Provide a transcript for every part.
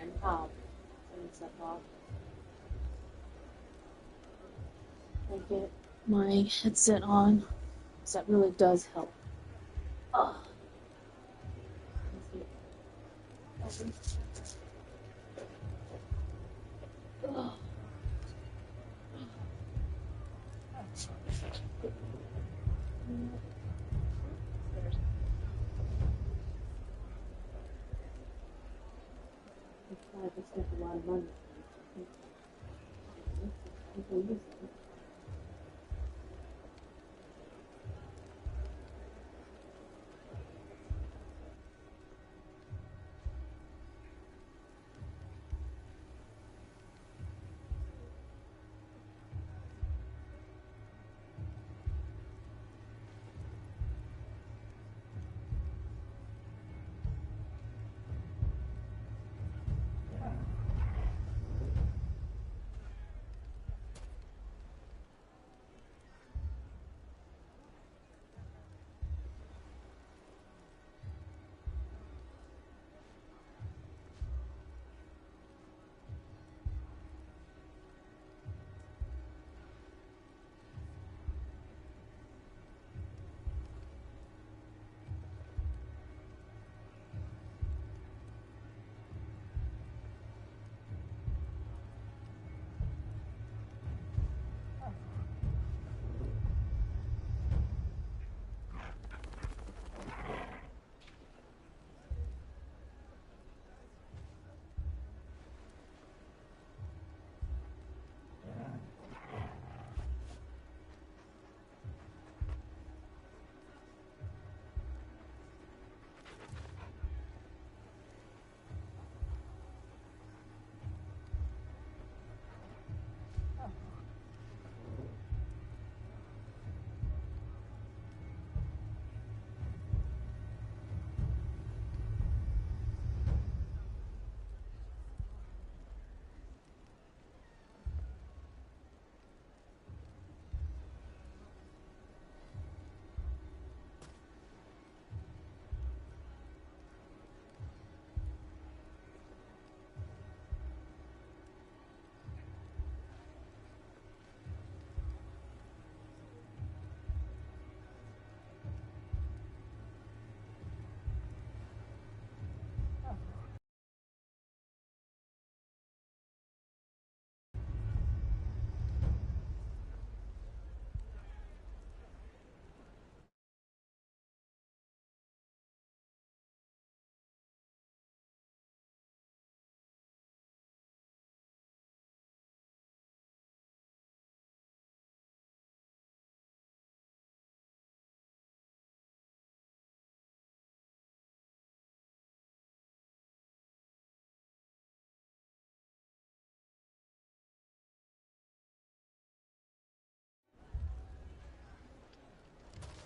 and how. And stuff off. I get my headset on, because that really does help. Oh. Oh. I just spent a lot of money.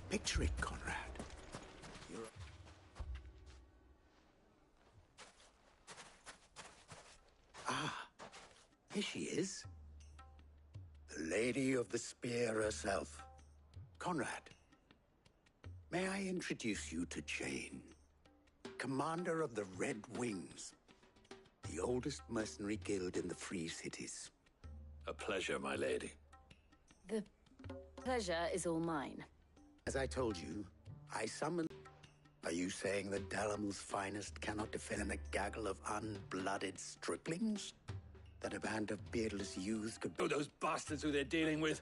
Picture it, Conrad. Here she is. The Lady of the Spear herself. Conrad, may I introduce you to Jane, commander of the Red Wings, the oldest mercenary guild in the Free Cities. A pleasure, my lady. The pleasure is all mine. As I told you, I summoned... Are you saying that Dalamul's finest cannot defend a gaggle of unblooded striplings? That a band of beardless youths could... Oh, those bastards who they're dealing with.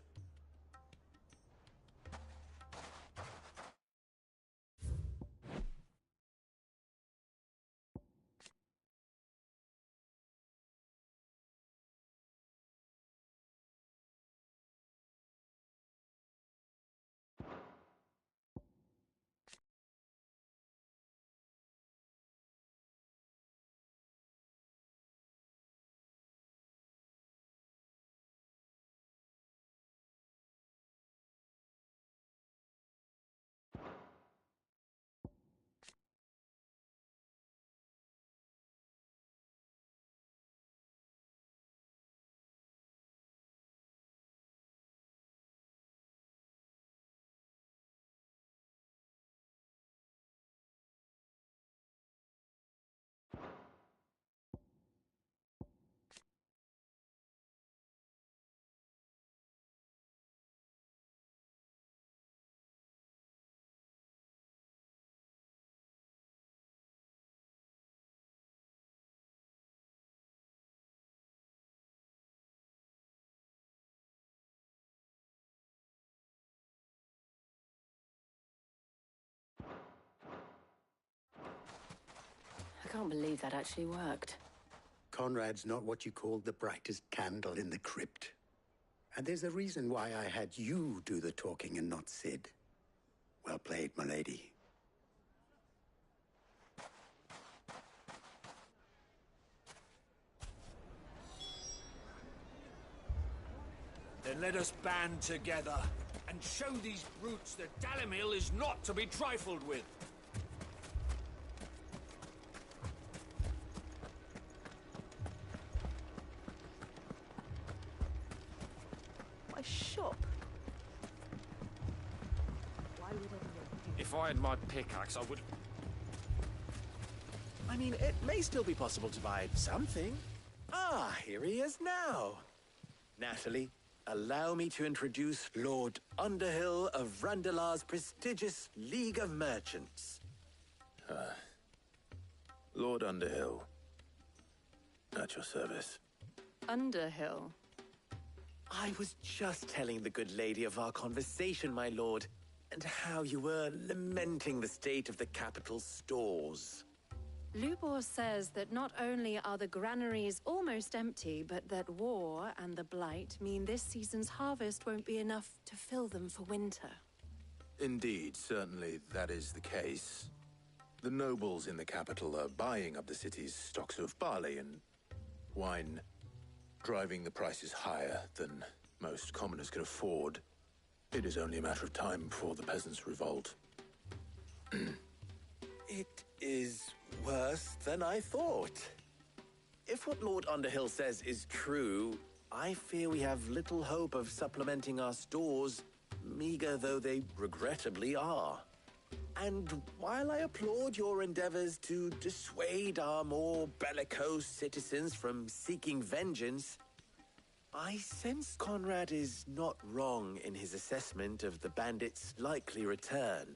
Can't believe that actually worked. Conrad's not what you call the brightest candle in the crypt. And there's a reason why I had you do the talking and not Sid. Well played, my lady. Then let us band together and show these brutes that Dalimil is not to be trifled with. My shop. Why would anyone do If I had my pickaxe, I would... I mean, it may still be possible to buy something. Ah, here he is now. Natalie, allow me to introduce Lord Underhill of Randalar's prestigious League of Merchants. Lord Underhill. At your service. Underhill. I was just telling the good lady of our conversation, my lord, and how you were lamenting the state of the capital's stores. Lubor says that not only are the granaries almost empty, but that war and the Blight mean this season's harvest won't be enough to fill them for winter. Indeed, certainly that is the case. The nobles in the capital are buying up the city's stocks of barley and wine, driving the prices higher than most commoners can afford. It is only a matter of time before the peasants revolt. It is worse than I thought. If what Lord Underhill says is true, I fear we have little hope of supplementing our stores, meager though they regrettably are. And while I applaud your endeavors to dissuade our more bellicose citizens from seeking vengeance, I sense Conrad is not wrong in his assessment of the bandits' likely return.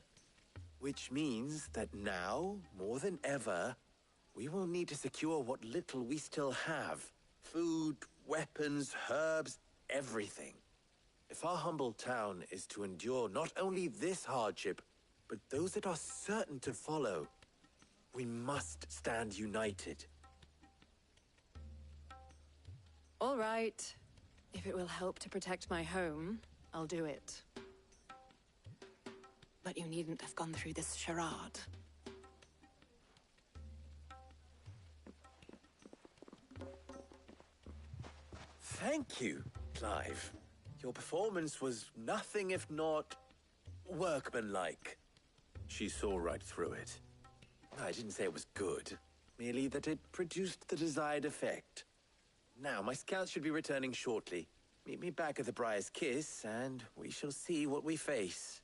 Which means that now, more than ever, we will need to secure what little we still have. Food, weapons, herbs, everything. If our humble town is to endure not only this hardship, but those that are certain to follow, we must stand united. All right. If it will help to protect my home, I'll do it. But you needn't have gone through this charade. Thank you, Clive. Your performance was nothing if not workmanlike. She saw right through it. I didn't say it was good, merely that it produced the desired effect. Now, my scouts should be returning shortly. Meet me back at the Briar's Kiss, and we shall see what we face.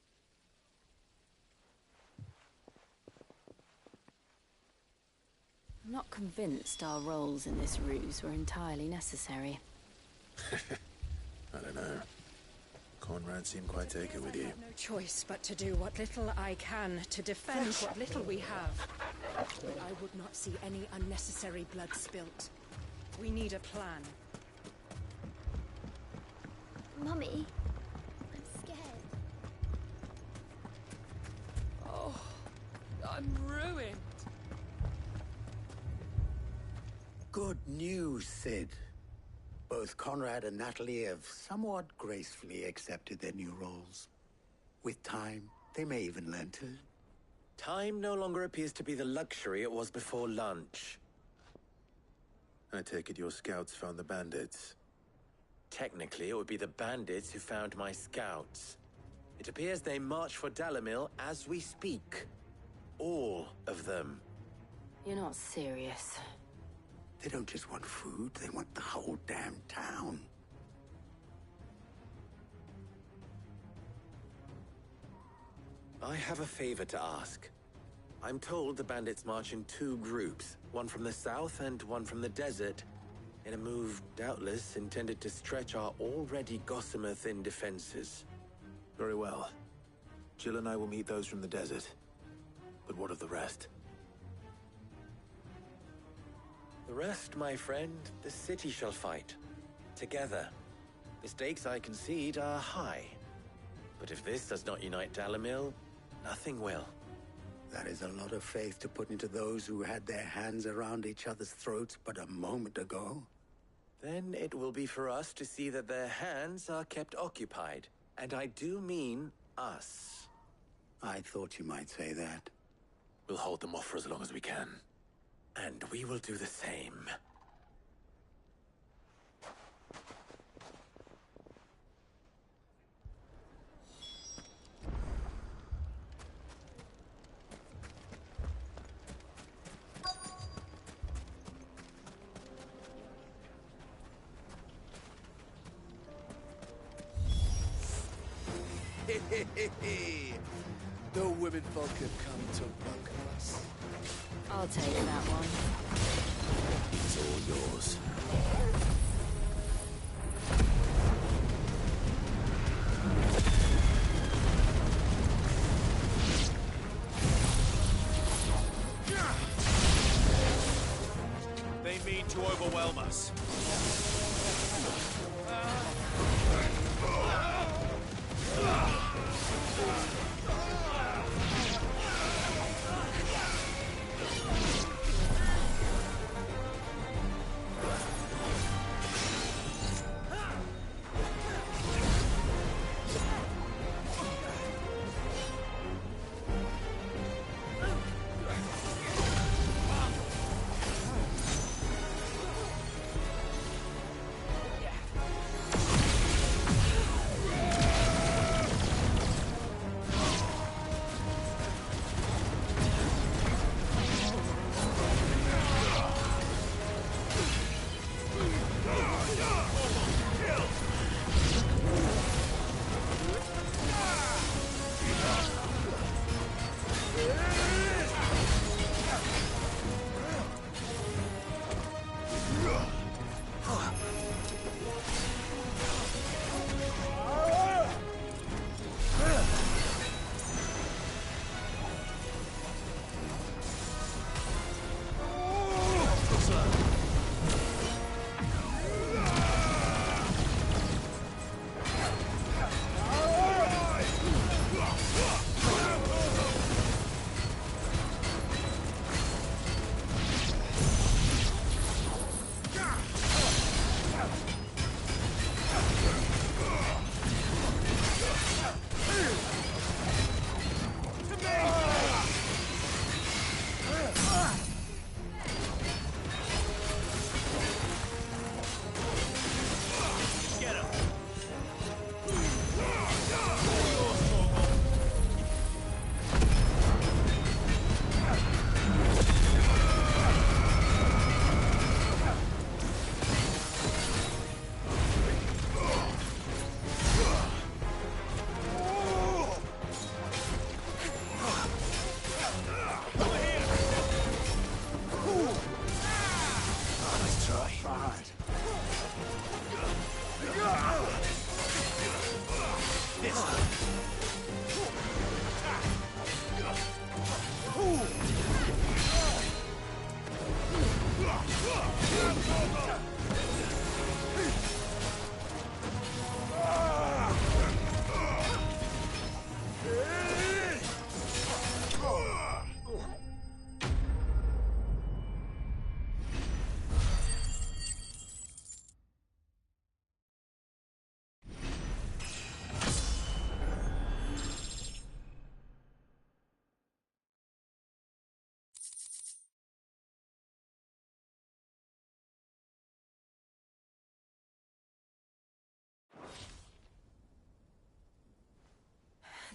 I'm not convinced our roles in this ruse were entirely necessary. I don't know. Conrad seemed quite taken with you. No choice but to do what little I can to defend what little we have. But I would not see any unnecessary blood spilt. We need a plan. Mummy, I'm scared. Oh, I'm ruined. Good news, Sid. Both Conrad and Natalie have somewhat gracefully accepted their new roles. With time, they may even learn to. Time no longer appears to be the luxury it was before lunch. I take it your scouts found the bandits. Technically, it would be the bandits who found my scouts. It appears they march for Dalimil as we speak. All of them. You're not serious. They don't just want food, they want the whole damn town. I have a favor to ask. I'm told the bandits march in two groups, one from the south and one from the desert, in a move doubtless intended to stretch our already gossamer-thin defenses. Very well. Jill and I will meet those from the desert. But what of the rest? The rest, my friend, the city shall fight. Together. The stakes, I concede, are high. But if this does not unite Dalimil, nothing will. That is a lot of faith to put into those who had their hands around each other's throats but a moment ago. Then it will be for us to see that their hands are kept occupied. And I do mean us. I thought you might say that. We'll hold them off for as long as we can. And we will do the same. The women folk have come to welcome us. I'll take that one. It's all yours. They mean to overwhelm us.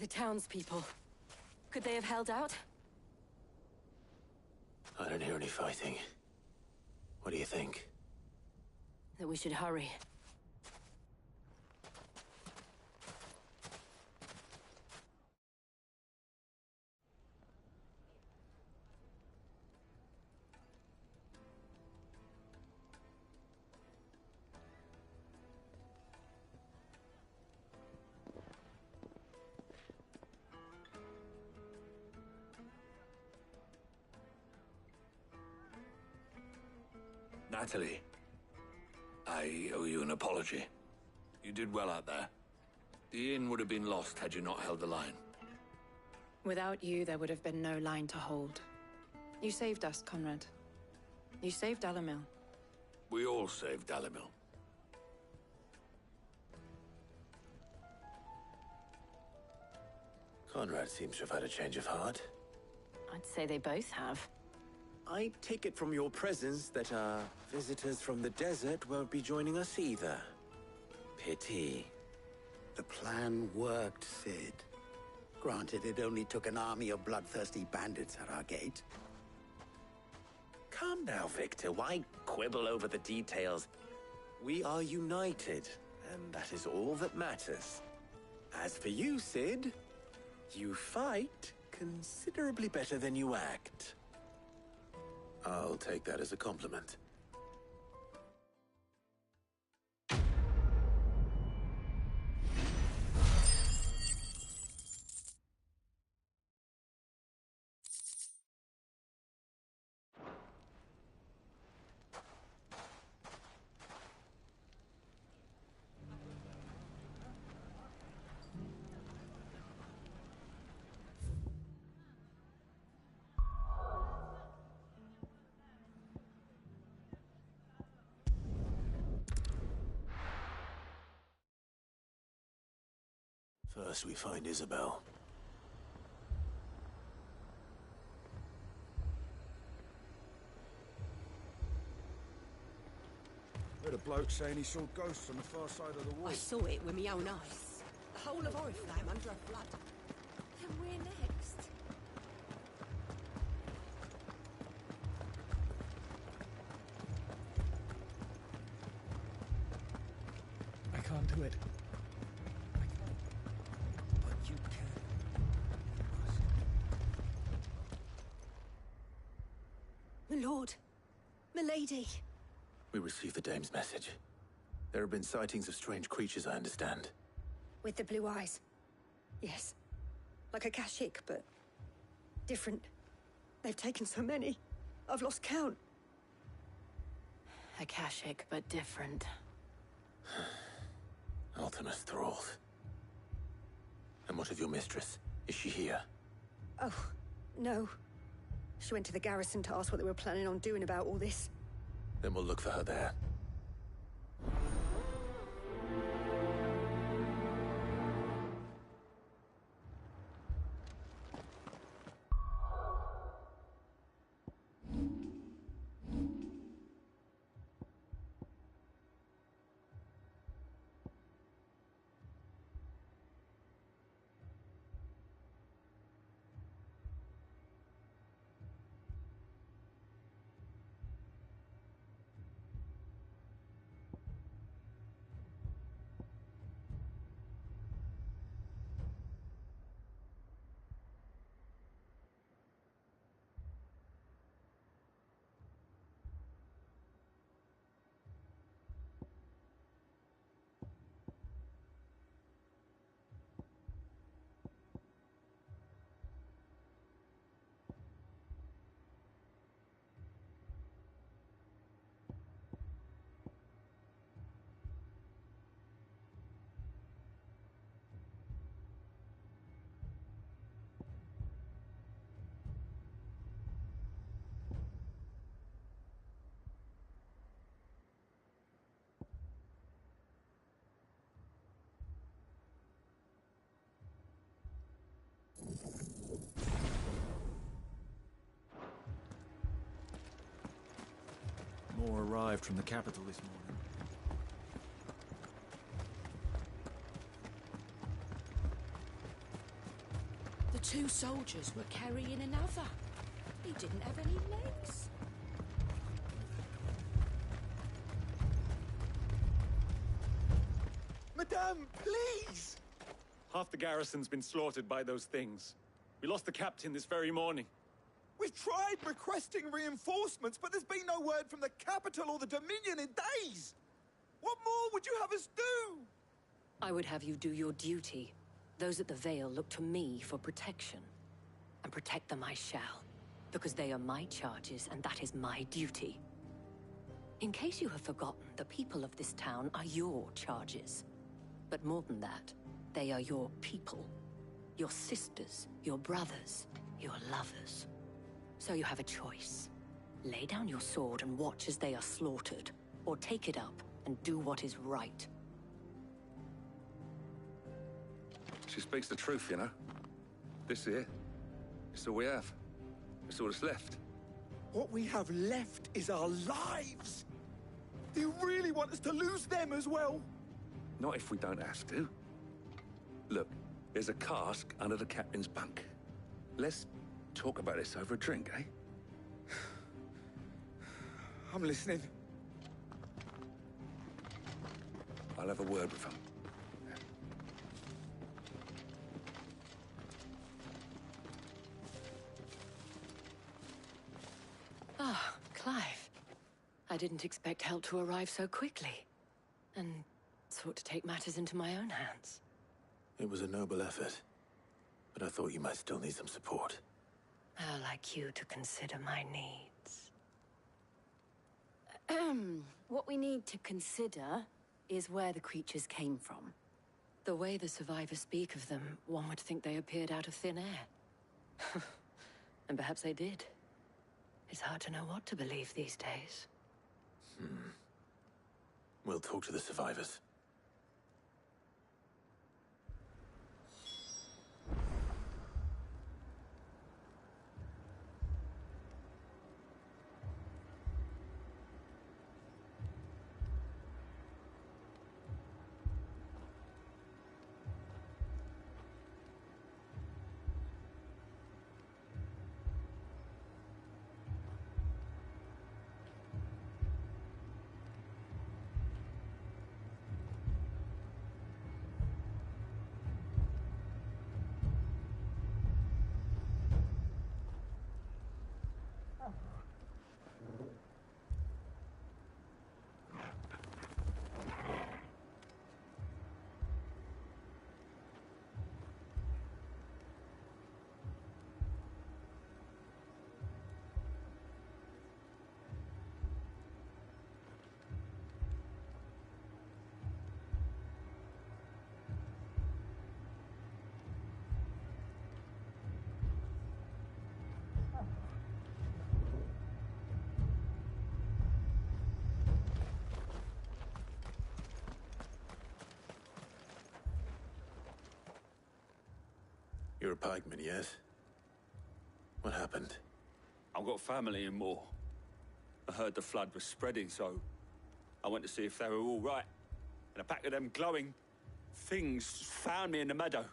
The townspeople. Could they have held out? I don't hear any fighting. What do you think? That we should hurry. Natalie, I owe you an apology. You did well out there. The inn would have been lost had you not held the line. Without you, there would have been no line to hold. You saved us, Conrad. You saved Dalamil. We all saved Dalamil. Conrad seems to have had a change of heart. I'd say they both have. I take it from your presence that our visitors from the desert won't be joining us either. Pity. The plan worked, Sid. Granted, it only took an army of bloodthirsty bandits at our gate. Calm now, Victor. Why quibble over the details? We are united, and that is all that matters. As for you, Sid, you fight considerably better than you act. I'll take that as a compliment. First, we find Isabel. Heard a bloke saying he saw ghosts on the far side of the wall. I saw it with my own eyes. The whole of Oriflamme under a flood. Then we're next. I can't do it. I can't. But you can. My lord. Milady. We received the dame's message. There have been sightings of strange creatures, I understand. With the blue eyes. Yes. Like a Kashik, but different. They've taken so many. I've lost count. Akashic, but different. Ultimus thralls. And what of your mistress? Is she here? Oh, no. She went to the garrison to ask what they were planning on doing about all this. Then we'll look for her there. More arrived from the capital this morning. The two soldiers were carrying another. He didn't have any legs. Madame, please! Half the garrison's been slaughtered by those things. We lost the captain this very morning. We've tried requesting reinforcements, but there's been no word from the capital or the Dominion in days! What more would you have us do? I would have you do your duty. Those at the Vale look to me for protection. And protect them I shall. Because they are my charges, and that is my duty. In case you have forgotten, the people of this town are your charges. But more than that, they are your people. Your sisters, your brothers, your lovers. So you have a choice. Lay down your sword and watch as they are slaughtered, or take it up and do what is right. She speaks the truth, you know. This here, it's all we have. It's all that's left. What we have left is our lives! Do you really want us to lose them as well? Not if we don't have to. Look, there's a cask under the captain's bunk. Let's talk about this over a drink, eh? I'm listening. I'll have a word with him. Ah, Clive. I didn't expect help to arrive so quickly. And sought to take matters into my own hands. It was a noble effort, but I thought you might still need some support. I'd like you to consider my needs. What we need to consider is where the creatures came from. The way the survivors speak of them, one would think they appeared out of thin air. And perhaps they did. It's hard to know what to believe these days. We'll talk to the survivors. You're a pikeman, yes? What happened? I've got family in Moor. I heard the flood was spreading, so I went to see if they were all right. And a pack of them glowing things found me in the meadow.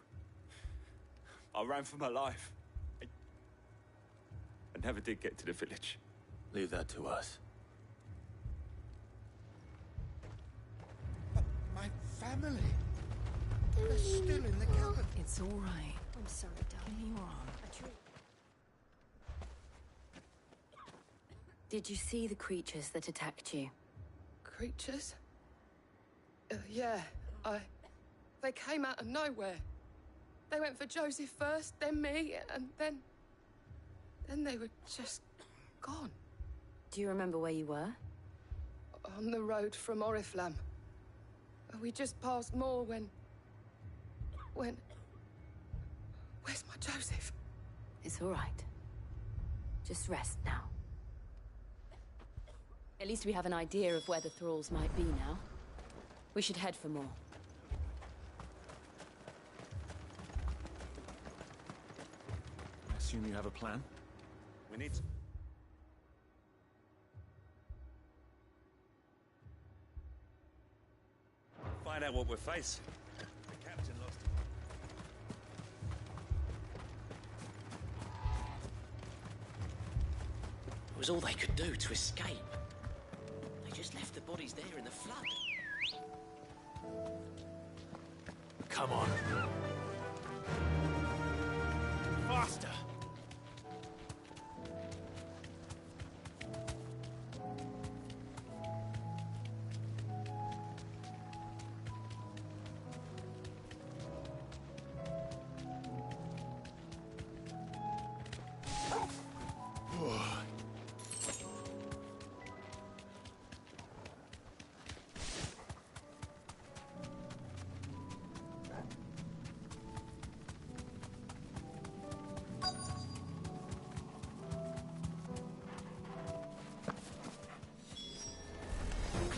I ran for my life. I never did get to the village. Leave that to us. But my family... They're still in the cabin. It's all right. I'm sorry, darling. Give me your arm. Did you see the creatures that attacked you? Creatures? Yeah, They came out of nowhere. They went for Joseph first, then me, and then they were just gone. Do you remember where you were? On the road from Oriflamme. We just passed Moor when... Where's my Joseph? It's all right. Just rest now. At least we have an idea of where the thralls might be now. We should head for more. I assume you have a plan? We need to... find out what we're facing. The captain lost it. It was all they could do to escape. They just left the bodies there in the flood. Come on. Faster!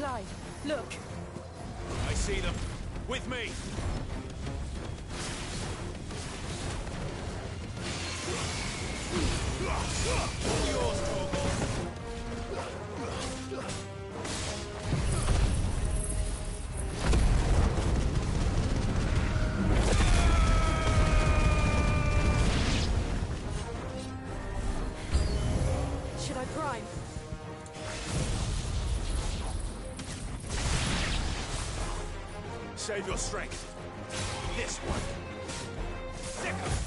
Clive, look. I see them. With me! All yours, Torgal. Should I prime? Save your strength. This one. Sicker.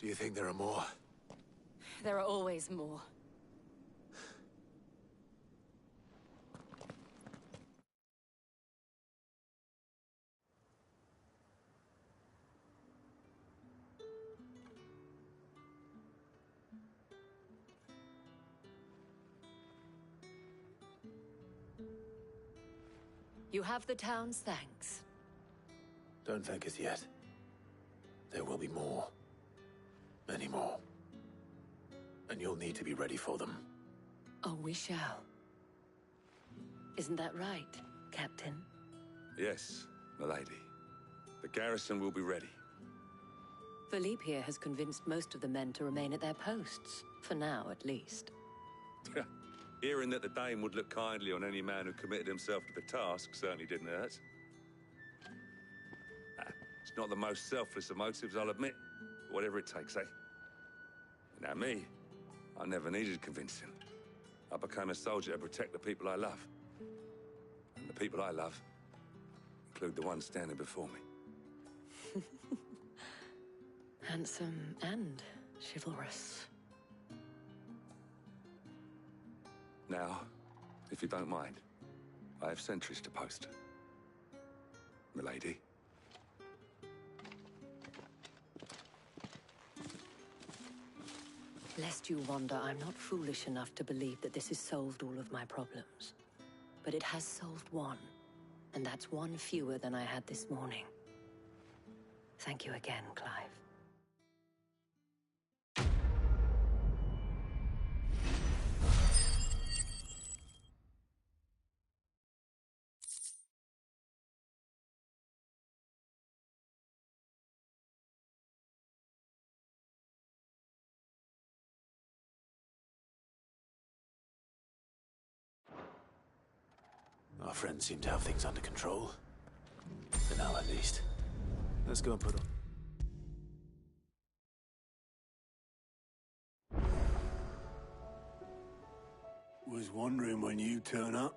Do you think there are more? There are always more. You have the town's thanks. Don't thank us yet. There will be more. Many more. And you'll need to be ready for them. Oh, we shall. Isn't that right, Captain? Yes, milady. The garrison will be ready. Philippe here has convinced most of the men to remain at their posts. For now, at least. Hearing that the Dame would look kindly on any man who committed himself to the task certainly didn't hurt. It's not the most selfless of motives, I'll admit. But whatever it takes, eh? Now me, I never needed convincing. I became a soldier to protect the people I love. And the people I love include the ones standing before me. Handsome and chivalrous. Now, if you don't mind, I have sentries to post. Milady. Lest you wonder, I'm not foolish enough to believe that this has solved all of my problems. But it has solved one, and that's one fewer than I had this morning. Thank you again, Clive. Our friends seem to have things under control. For now, at least. Let's go and put on. Was wondering when you turn up.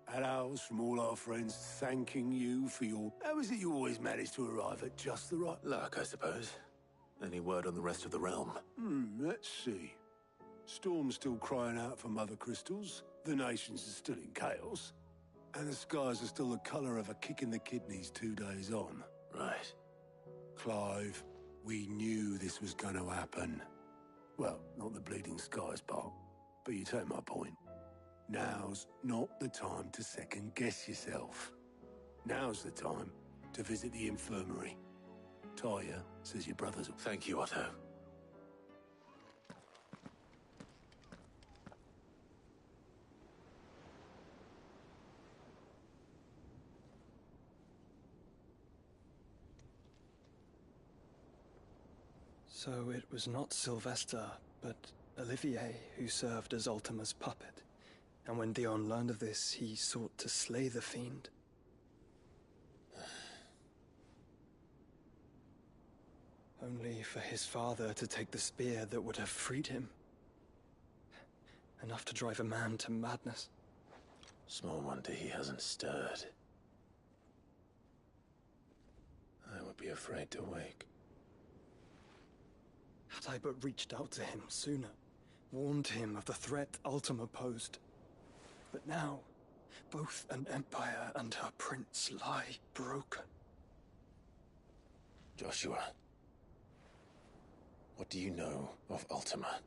Had owls from all our friends thanking you for your... How is it you always manage to arrive at just the right... Luck, I suppose. Any word on the rest of the realm? Let's see. Storm's still crying out for mother crystals. The nations are still in chaos. And the skies are still the colour of a kick in the kidneys 2 days on. Right. Clive, we knew this was going to happen. Well, not the bleeding skies part, but you take my point. Now's not the time to second-guess yourself. Now's the time to visit the infirmary. Talia says your brother's... Thank you, Otto. So it was not Sylvester, but Olivier who served as Ultima's puppet. And when Dion learned of this, he sought to slay the fiend. Only for his father to take the spear that would have freed him. Enough to drive a man to madness. Small wonder he hasn't stirred. I would be afraid to wake. Had I but reached out to him sooner, warned him of the threat Ultima posed. But now, both an empire and her prince lie broken. Joshua, what do you know of Ultima?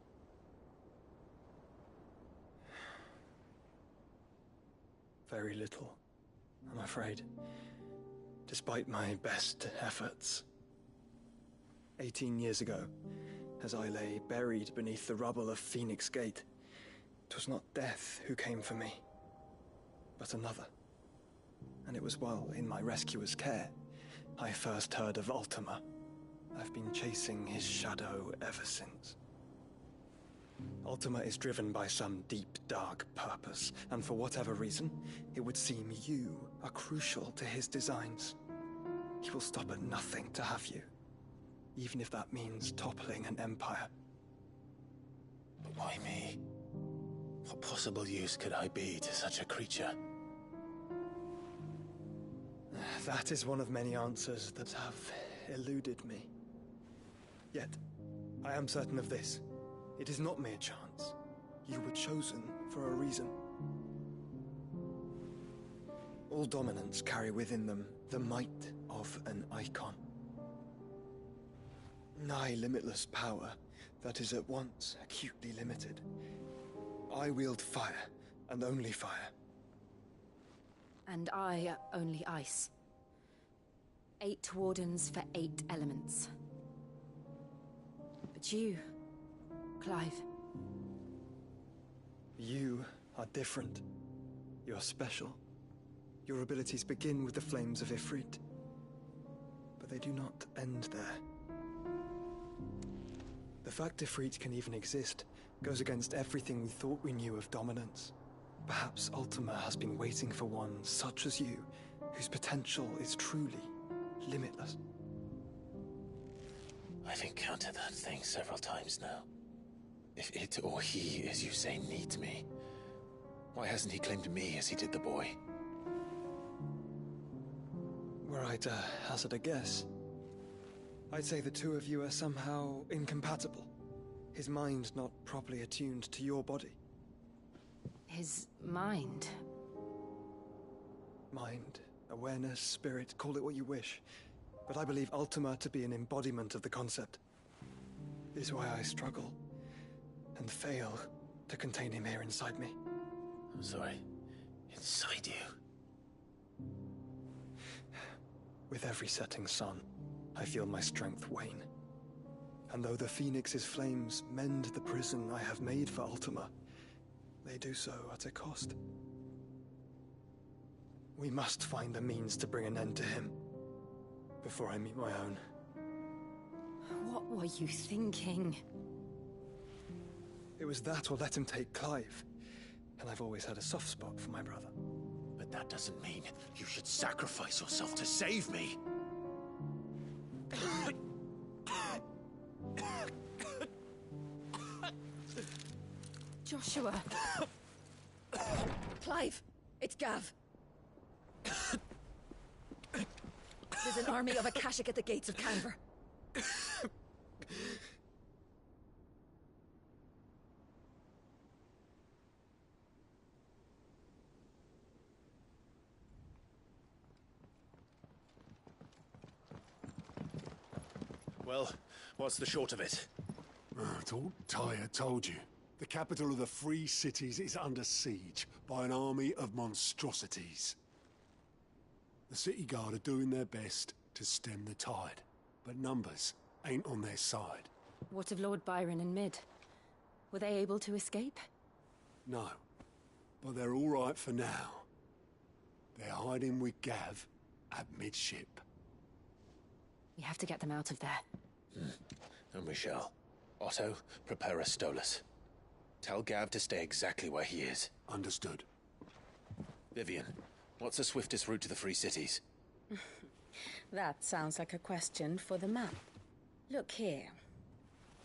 Very little, I'm afraid. Despite my best efforts. 18 years ago, as I lay buried beneath the rubble of Phoenix Gate, 'twas not death who came for me, but another. And it was while in my rescuer's care, I first heard of Ultima. I've been chasing his shadow ever since. Ultima is driven by some deep, dark purpose, and for whatever reason, it would seem you are crucial to his designs. He will stop at nothing to have you, even if that means toppling an empire. But why me? What possible use could I be to such a creature? That is one of many answers that have eluded me. Yet, I am certain of this. It is not mere chance. You were chosen for a reason. All dominants carry within them the might of an icon. Nigh limitless power that is at once acutely limited. I wield fire, and only fire. And I only ice. 8 wardens for 8 elements. But you, Clive. You are different. You're special. Your abilities begin with the flames of Ifrit. But they do not end there. The fact Ifrit can even exist goes against everything we thought we knew of dominance. Perhaps Ultima has been waiting for one such as you, whose potential is truly limitless. I've encountered that thing several times now. If it or he, as you say, needs me, why hasn't he claimed me as he did the boy? Were I to hazard a guess, I'd say the two of you are somehow incompatible. His mind not properly attuned to your body. His mind? Mind, awareness, spirit, call it what you wish. But I believe Ultima to be an embodiment of the concept. Is why I struggle and fail to contain him here inside me. I'm sorry. Inside you? With every setting sun, I feel my strength wane. And though the Phoenix's flames mend the prison I have made for Ultima, they do so at a cost. We must find a means to bring an end to him before I meet my own. What were you thinking? It was that or let him take Clive. And I've always had a soft spot for my brother. But that doesn't mean you should sacrifice yourself to save me. Joshua. Clive, it's Gav. There's an army of Akashic at the gates of Canver. Well, what's the short of it? It's all Tyre told you. The capital of the Free Cities is under siege by an army of monstrosities. The city guard are doing their best to stem the tide, but numbers ain't on their side. What of Lord Byron and Mid? Were they able to escape? No, but they're all right for now. They're hiding with Gav at midship. We have to get them out of there. And we shall. Otto, prepare a Stolas. Tell Gav to stay exactly where he is. Understood. Vivian, what's the swiftest route to the Free Cities? That sounds like a question for the map. Look here.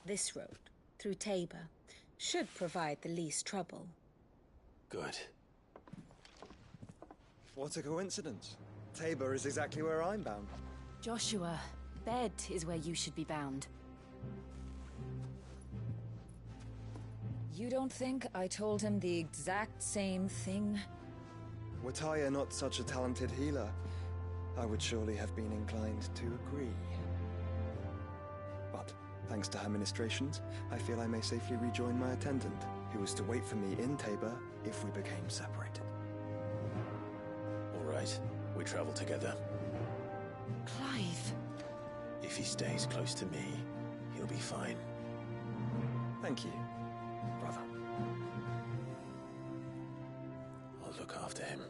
This road, through Tabor, should provide the least trouble. Good. What a coincidence. Tabor is exactly where I'm bound. Joshua, bed is where you should be bound. You don't think I told him the exact same thing? Were Tyre not such a talented healer, I would surely have been inclined to agree. But, thanks to her ministrations, I feel I may safely rejoin my attendant, who was to wait for me in Tabor if we became separated. All right, we travel together. Clive! If he stays close to me, he'll be fine. Thank you, brother. I'll look after him.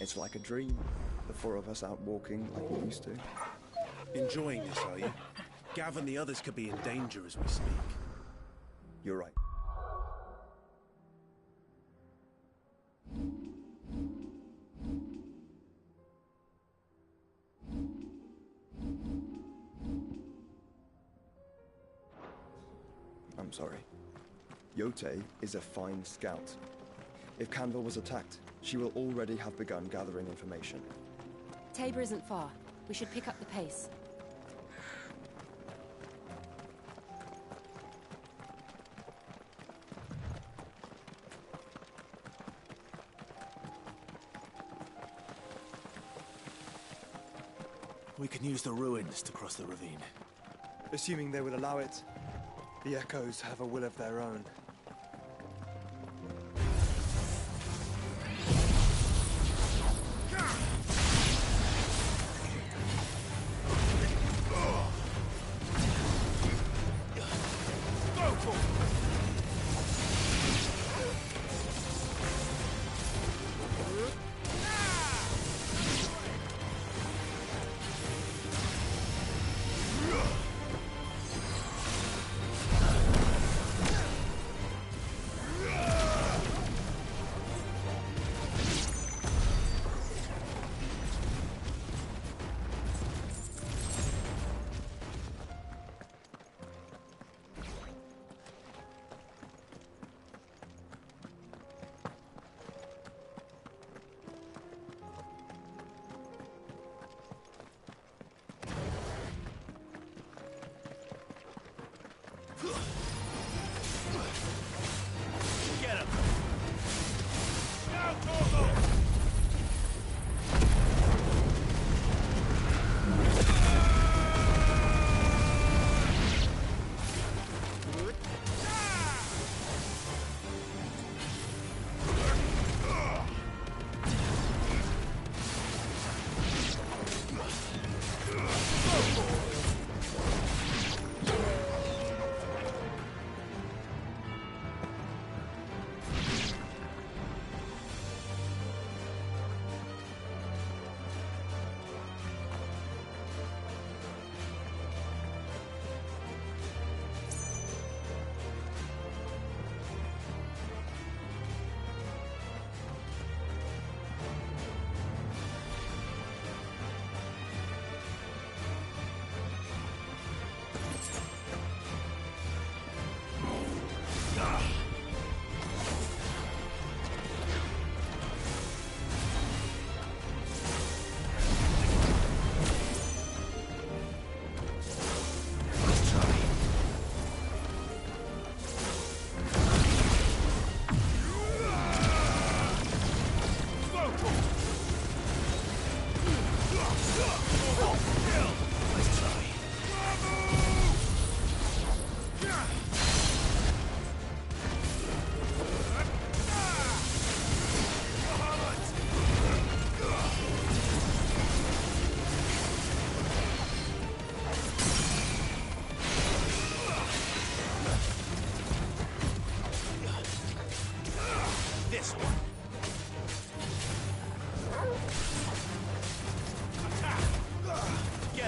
It's like a dream. The four of us out walking like we used to. Enjoying this, are you? Gav and the others could be in danger as we speak. You're right. I'm sorry. Yote is a fine scout. If Canville was attacked, she will already have begun gathering information. Tabor isn't far. We should pick up the pace. We can use the ruins to cross the ravine. Assuming they would allow it. The Echoes have a will of their own. Get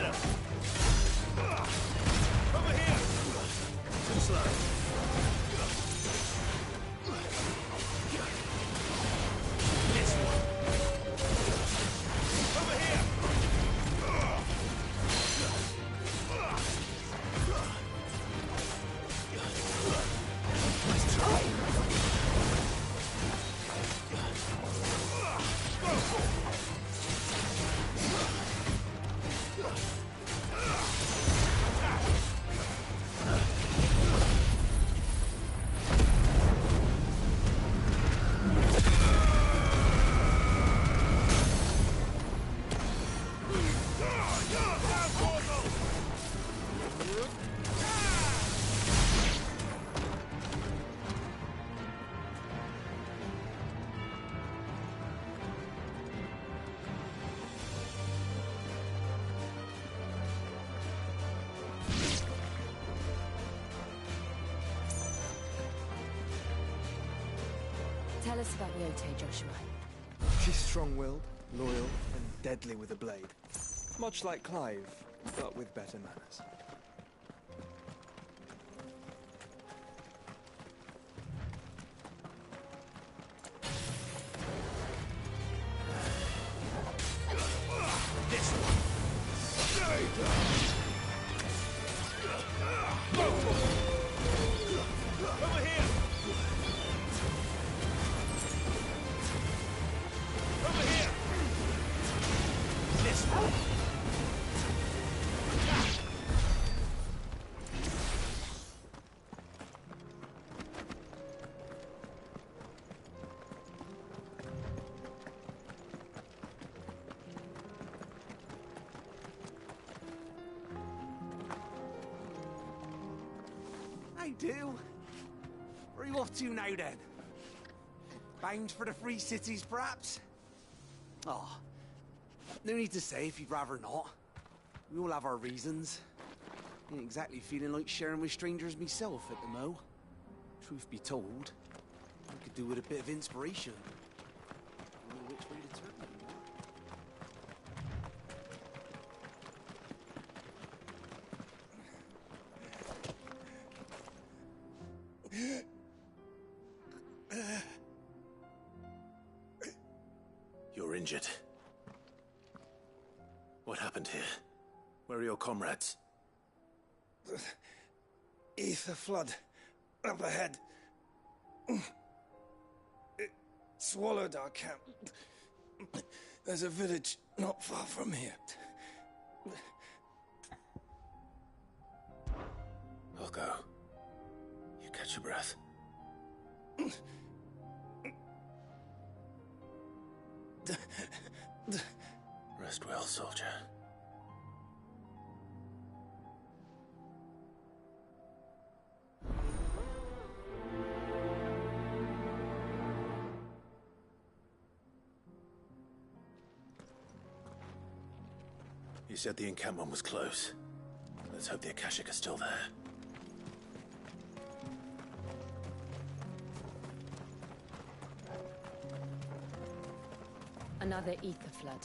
him! Tell us about Yote, Joshua. She's strong-willed, loyal, and deadly with a blade. Much like Clive, but with better manners. I do. Where are you off to now, then? Bound for the Free Cities, perhaps? Oh, no need to say if you'd rather not. We all have our reasons. Ain't exactly feeling like sharing with strangers myself at the mo. Truth be told, I could do with a bit of inspiration. I don't know which way to turn anymore. You're injured. What happened here? Where are your comrades? Ether flood. Up ahead. It swallowed our camp. There's a village not far from here. I'll go. You catch your breath. Rest well, soldier. You said the encampment was close. Let's hope the Akashic are still there. Another ether flood.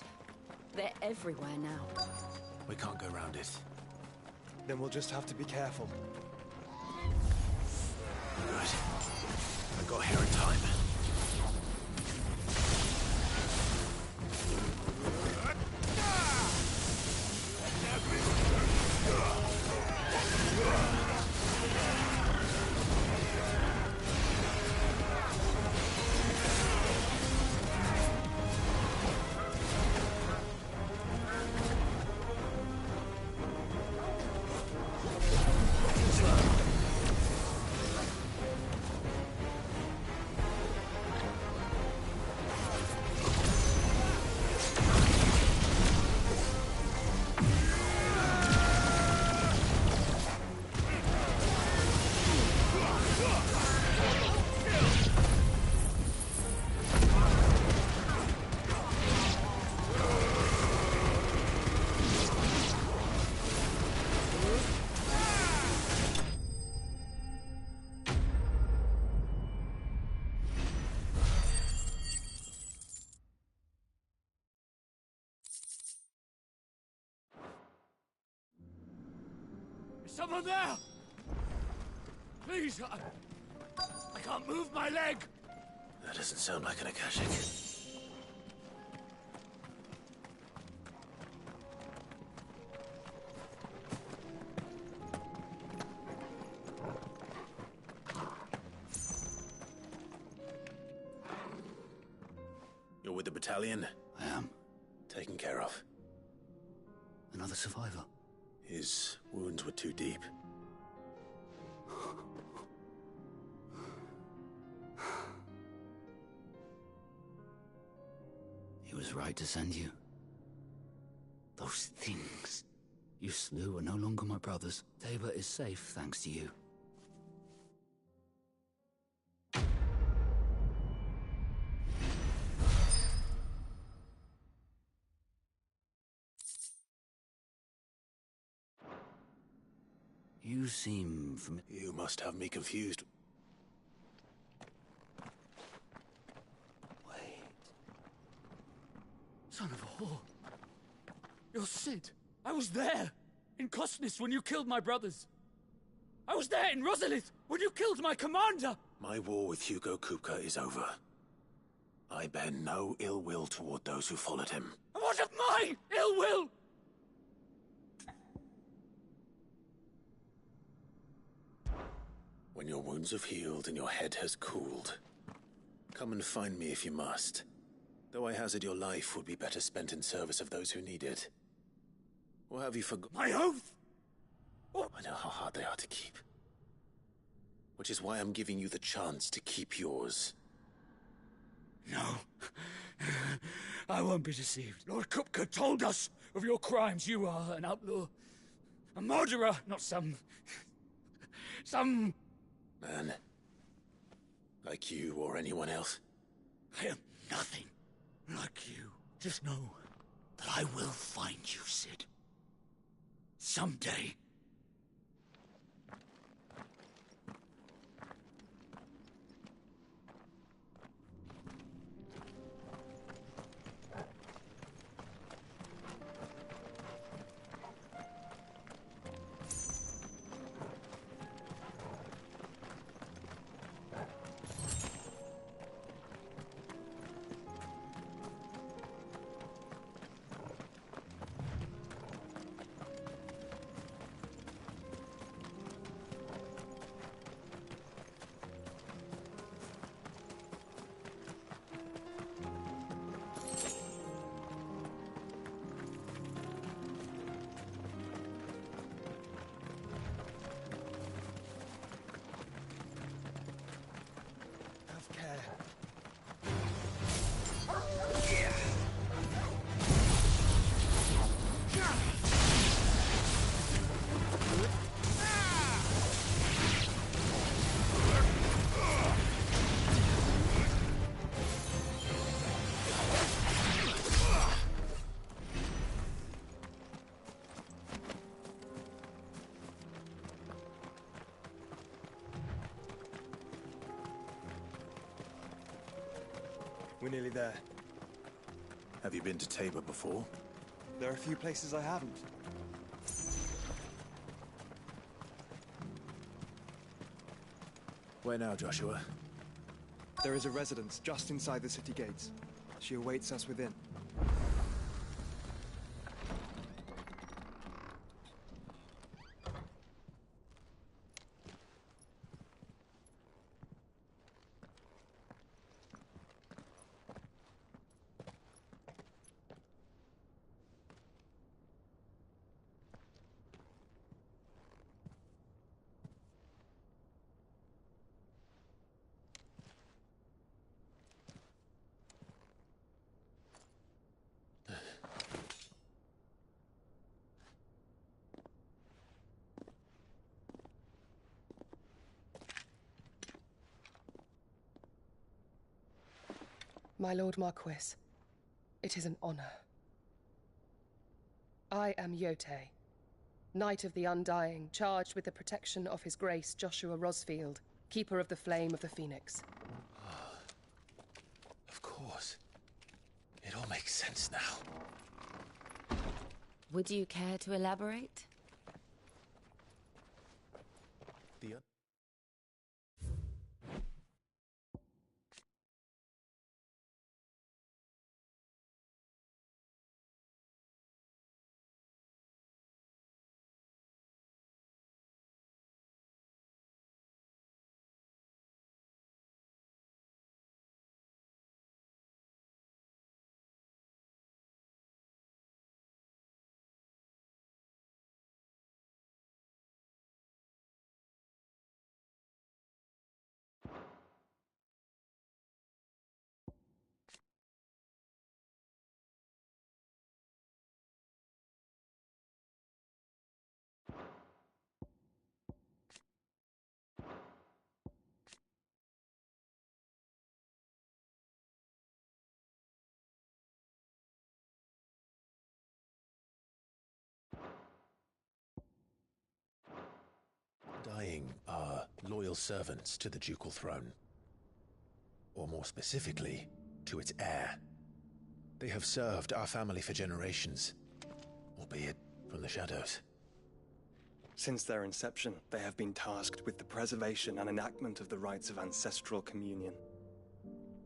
They're everywhere now. We can't go round it. Then we'll just have to be careful. Good. I got here in time. Someone there! Please, I can't move my leg! That doesn't sound like an Akashic. You're with the battalion? I am. Taken care of. Another survivor. His wounds were too deep. He was right to send you. Those things you slew are no longer my brothers. Tabor is safe thanks to you. You seem familiar. You must have me confused. Wait. Son of a whore. You're Sid. I was there. In Cosnis when you killed my brothers. I was there in Rosalith when you killed my commander. My war with Hugo Kupka is over. I bear no ill will toward those who followed him. And what of my ill will? When your wounds have healed and your head has cooled, come and find me if you must. Though I hazard your life would be better spent in service of those who need it. Or have you forgotten? My oath! I know how hard they are to keep. Which is why I'm giving you the chance to keep yours. No. I won't be deceived. Lord Kupka told us of your crimes. You are an outlaw. A murderer, not some man. Like you or anyone else. I am nothing like you. Just know that I will find you, Sid. Someday. We're nearly there. Have you been to Tabor before? There are a few places I haven't. Where now, Joshua? There is a residence just inside the city gates. She awaits us within. My Lord Marquis, it is an honor. I am Yotei, Knight of the Undying, charged with the protection of His Grace Joshua Rosfield, Keeper of the Flame of the Phoenix. Of course. It all makes sense now. Would you care to elaborate? The Dying are loyal servants to the ducal throne. Or more specifically, to its heir. They have served our family for generations, albeit from the shadows. Since their inception, they have been tasked with the preservation and enactment of the rites of ancestral communion.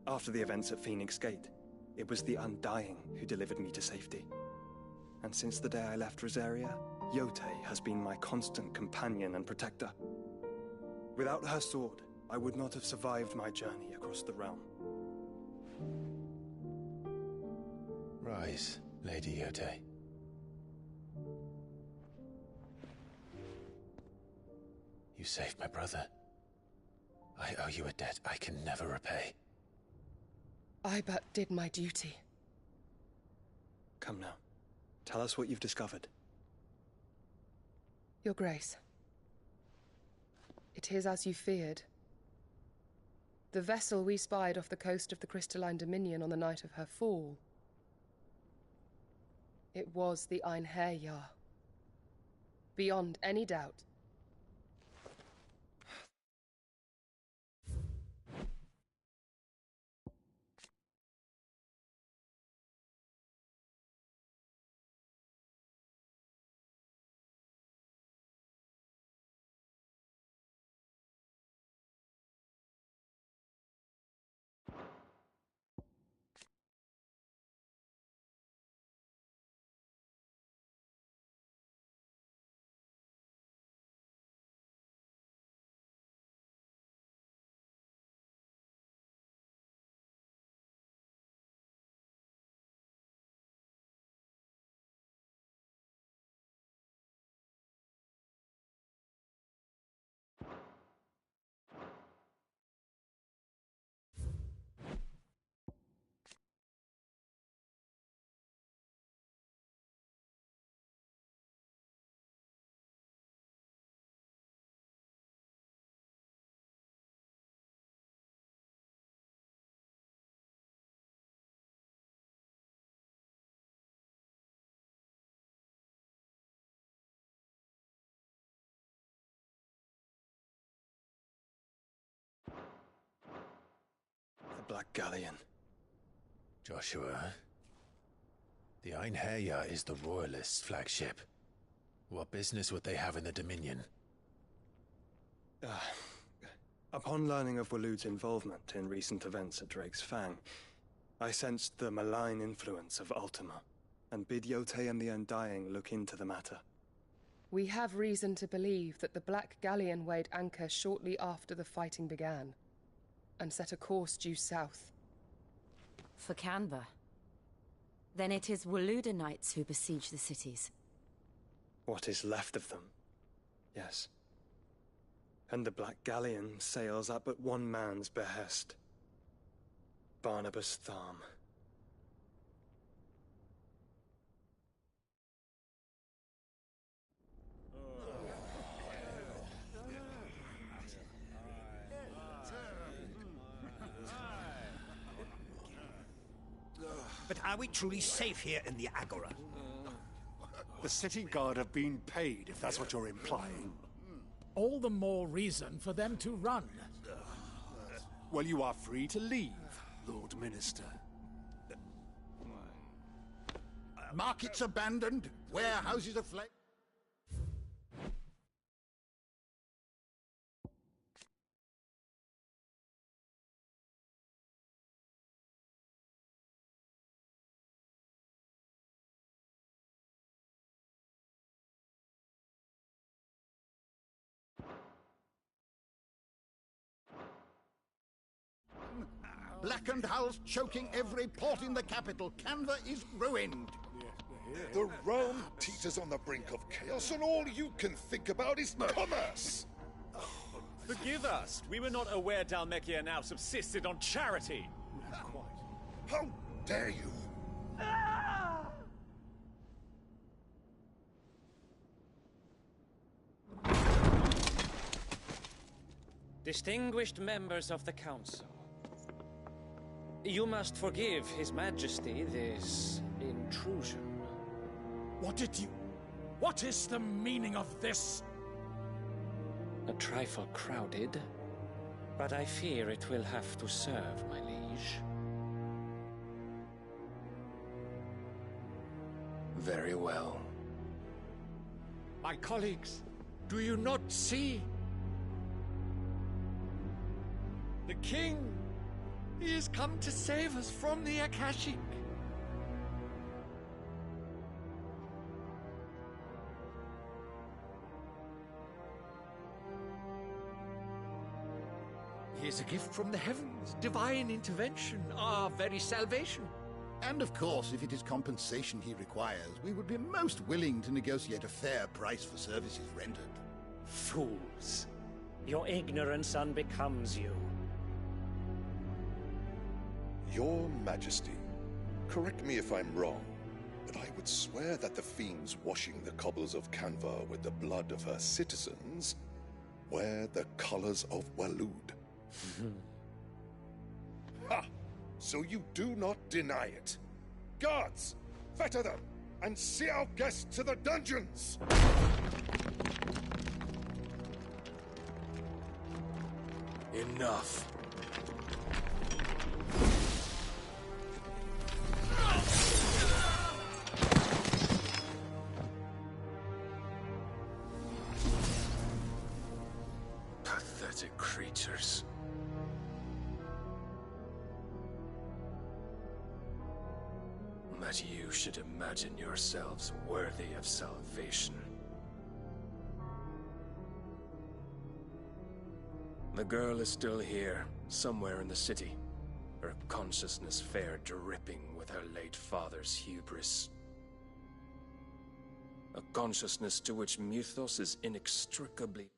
After the events at Phoenix Gate, it was the Undying who delivered me to safety. And since the day I left Rosaria, Yotei has been my constant companion and protector. Without her sword, I would not have survived my journey across the realm. Rise, Lady Yotei. You saved my brother. I owe you a debt I can never repay. I but did my duty. Come now. Tell us what you've discovered. Your Grace. It is as you feared. The vessel we spied off the coast of the Crystalline Dominion on the night of her fall. It was the Einherjar. Beyond any doubt. The Black Galleon. Joshua, the Einherjar is the Royalists' flagship. What business would they have in the Dominion? Upon learning of Waloed's involvement in recent events at Drake's Fang, I sensed the malign influence of Ultima, and bid Yotei and the Undying look into the matter. We have reason to believe that the Black Galleon weighed anchor shortly after the fighting began, and set a course due south. For Canva. Then it is Waloed knights who besiege the cities. What is left of them, yes. And the Black Galleon sails at but one man's behest. Barnabas Tharm. But are we truly safe here in the Agora? The city guard have been paid, if that's what you're implying. All the more reason for them to run. Well, you are free to leave, Lord Minister. Markets abandoned, warehouses aflame. Blackened hulls choking every port in the capital. Canva is ruined. The realm teeters on the brink of chaos, and all you can think about is commerce. Forgive us. We were not aware Dhalmekia now subsisted on charity. How dare you? Distinguished members of the Council, you must forgive His Majesty this intrusion. What is the meaning of this? A trifle crowded, but I fear it will have to serve, my liege. Very well. My colleagues, do you not see? The king, he has come to save us from the Akashic. He is a gift from the heavens, divine intervention, our very salvation. And of course, if it is compensation he requires, we would be most willing to negotiate a fair price for services rendered. Fools. Your ignorance unbecomes you. Your Majesty, correct me if I'm wrong, but I would swear that the fiends washing the cobbles of Canva with the blood of her citizens wear the colors of Waloed. Ha! So you do not deny it. Guards, fetter them, and see our guests to the dungeons! Enough. Pathetic creatures. That you should imagine yourselves worthy of salvation. The girl is still here, somewhere in the city. Her consciousness fair dripping with her late father's hubris. A consciousness to which Mythos is inextricably...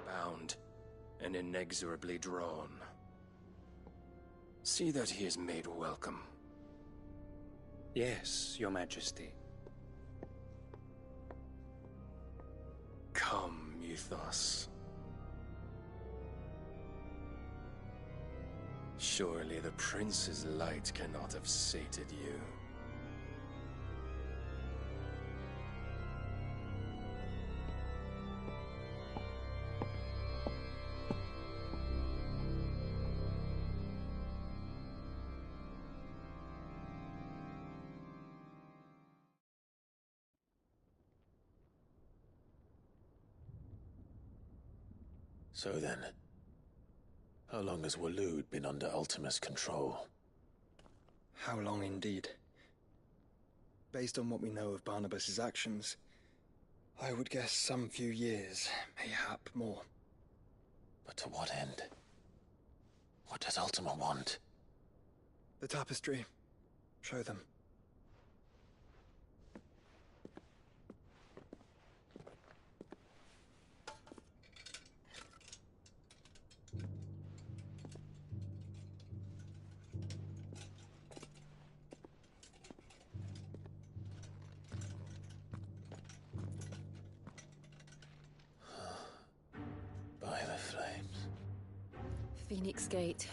bound and inexorably drawn. See that he is made welcome. Yes, Your Majesty. Come, Mythos. Surely the prince's light cannot have sated you. So then, how long has Waloed been under Ultima's control? How long indeed? Based on what we know of Barnabas's actions, I would guess some few years, mayhap more. But to what end? What does Ultima want? The tapestry. Show them. By the flames. Phoenix Gate,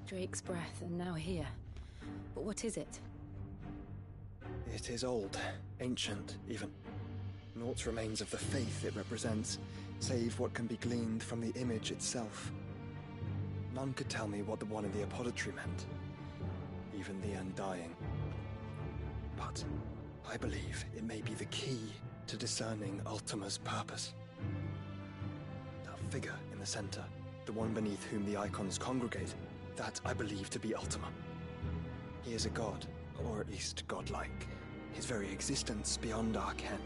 Drake's Breath, and now here. But what is it? It is old, ancient, even. Naught remains of the faith it represents, save what can be gleaned from the image itself. None could tell me what the one in the apothecary meant, even the Undying. But I believe it may be the key to discerning Ultima's purpose. That figure in the center, the one beneath whom the icons congregate, that I believe to be Ultima. He is a god, or at least godlike. His very existence beyond our ken.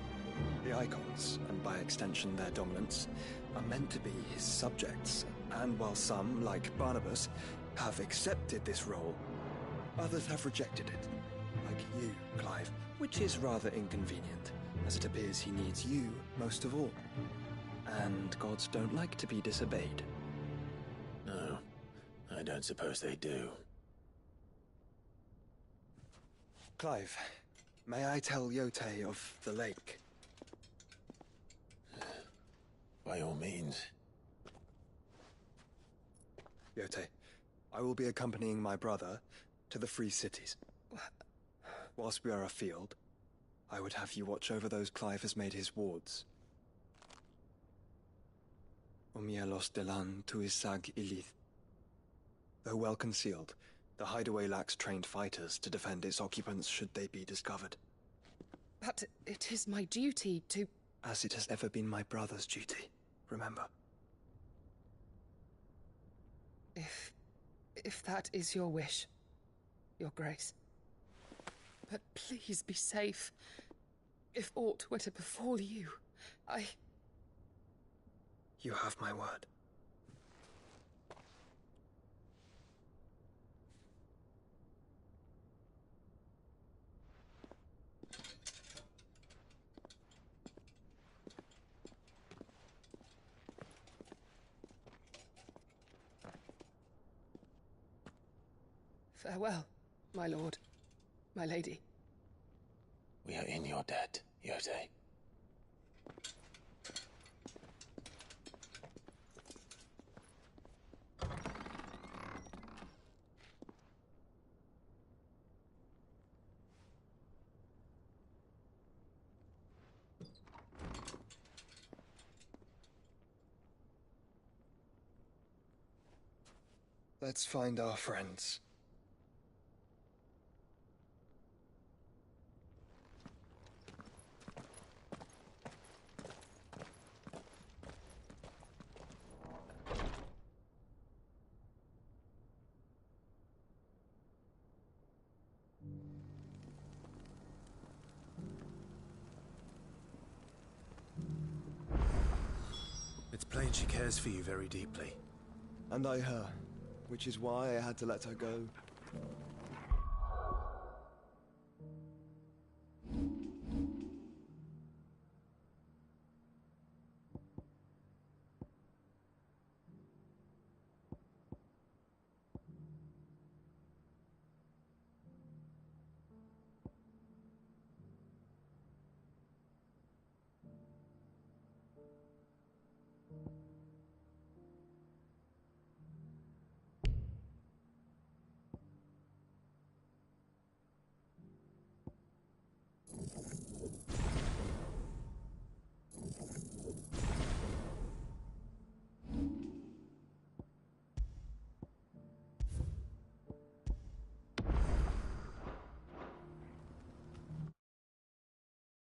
The icons, and by extension their dominants, are meant to be his subjects, and while some, like Barnabas, have accepted this role, others have rejected it. Like you, Clive, which is rather inconvenient, as it appears he needs you most of all. And gods don't like to be disobeyed. No, I don't suppose they do. Clive, may I tell Yote of the lake? By all means. Yote, I will be accompanying my brother to the Free Cities. Whilst we are afield, I would have you watch over those Clive has made his wards. Omielos delan tuisag ilith. Though well concealed, the hideaway lacks trained fighters to defend its occupants should they be discovered. But it is my duty to... As it has ever been my brother's duty, remember. If that is your wish, Your Grace. But please be safe. If aught were to befall you, You have my word. Farewell, my lord, my lady. We are in your debt, Yotei. Let's find our friends. It's plain she cares for you very deeply. And I her, which is why I had to let her go.